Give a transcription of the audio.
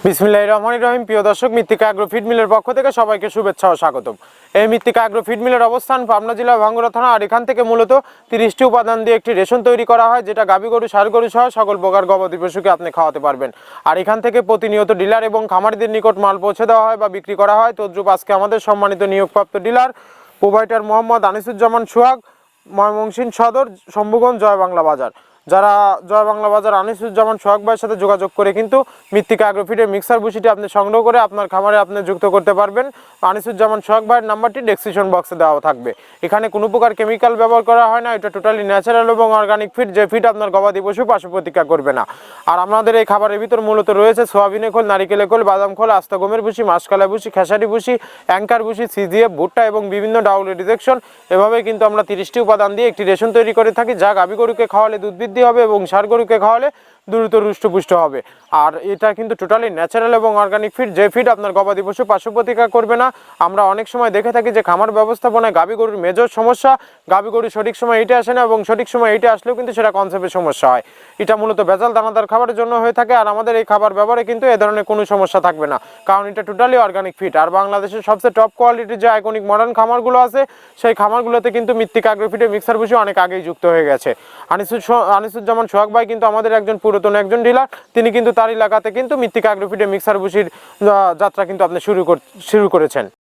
বিসমিল্লাহির রহমানির রহিম। প্রিয় দর্শক, মৃত্তিকা অ্যাগ্রো ফিড মিলের পক্ষ থেকে সবাইকে শুভেচ্ছা ও স্বাগতম। এই মৃত্তিকা অ্যাগ্রো ফিড মিলের অবস্থান পাবনা জেলার ভাঙ্গুড়া থানা। আর এখান থেকে মূলত 30টি উপাদান দিয়ে একটি রেশন তৈরি করা হয়, যেটা গাভী গরু, ষাঁড় গরু সহ সকল প্রকার গবাদি পশুকে আপনি খাওয়াতে পারবেন। আর এখান থেকে প্রতিনিয়ত ডিলার এবং খামারিদের নিকট মাল পৌঁছে দেওয়া হয় বা বিক্রি করা হয়। তদ্রুপ আজকে আমাদের সম্মানিত নিয়োগপ্রাপ্ত ডিলার প্রোভাইডার মোহাম্মদ আনিসুজ্জামান সোহাগ, ময়মনসিংহ সদর, শম্ভুগঞ্জ, জয় বাংলা বাজার। যারা জয় বাংলা বাজার আনিসুজ্জামান সোহাগ ভাইয়ের সাথে যোগাযোগ করে কিন্তু মৃত্তিকা অ্যাগ্রো ফিডের মিক্সার ভুসিটি আপনি সংগ্রহ করে আপনার খামারে আপনি যুক্ত করতে পারবেন। আনিসুজ্জামান সোহাগ ভাইয়ের নাম্বারটি ডেসক্রিপশন বক্সে দেওয়া থাকবে। এখানে কোনো প্রকার কেমিক্যাল ব্যবহার করা হয় না। এটা টোটালি ন্যাচারাল এবং অর্গানিক ফিড, যে ফিড আপনার গবাদি পশু পার্শ্ব প্রতিক্রিয়া করবে না। আর আমাদের এই খাবারের ভিতর মূলত রয়েছে সোয়াবিনের খোল, নারিকেলের খোল, বাদাম খোল, আস্তা গমের ভুসি, মাসকলা ভুসি, খেসারি ভুসি, অ্যাঙ্কার ভুসি, সিজিএফ, ভুট্টা এবং বিভিন্ন ডাউল রিজেকশন। এভাবে কিন্তু আমরা 30টি উপাদান দিয়ে একটি রেশন তৈরি করে থাকি, যা গাভী গরুকে খাওয়ালে দুধ বৃদ্ধি হবে এবং ষাঁড় গরুকে খাওয়ালে দ্রুত হৃষ্টপুষ্ট হবে। আর এটা কিন্তু টোটালি ন্যাচারাল এবং অর্গানিক ফিড, যে ফিড আপনার গবাদি পশু পার্শ্ব প্রতিক্রিয়া করবে না। আমরা অনেক সময় দেখে থাকি যে খামার ব্যবস্থাপনায় গাভী গরুর মেজর সমস্যা, গাভী গরু সঠিক সময় এইটা আসে না এবং সঠিক সময় এইটা আসলেও কিন্তু সেটা কনসেপ্টের সমস্যা হয়। এটা মূলত ভেজাল দানাদার খাবারের জন্য হয়ে থাকে। আর আমাদের এই খাবার ব্যবহারে কিন্তু এ ধরনের কোনো সমস্যা থাকবে না, কারণ এটা টোটালি অর্গানিক ফিড। আর বাংলাদেশের সবচেয়ে টপ কোয়ালিটির যে আইকনিক মডার্ন খামারগুলো আছে, সেই খামারগুলোতে কিন্তু মৃত্তিকা অ্যাগ্রো ফিডের মিক্সার ভুসি অনেক আগেই যুক্ত হয়ে গেছে। আনিসুজ্জামান সোহাগ ভাই কিন্তু আমাদের একজন পুরাতন একজন ডিলার। তিনি কিন্তু তার এলাকাতে কিন্তু মৃত্তিকা অ্যাগ্রো ফিডের মিক্সার ভুসির যাত্রা কিন্তু আপনি শুরু করেছেন।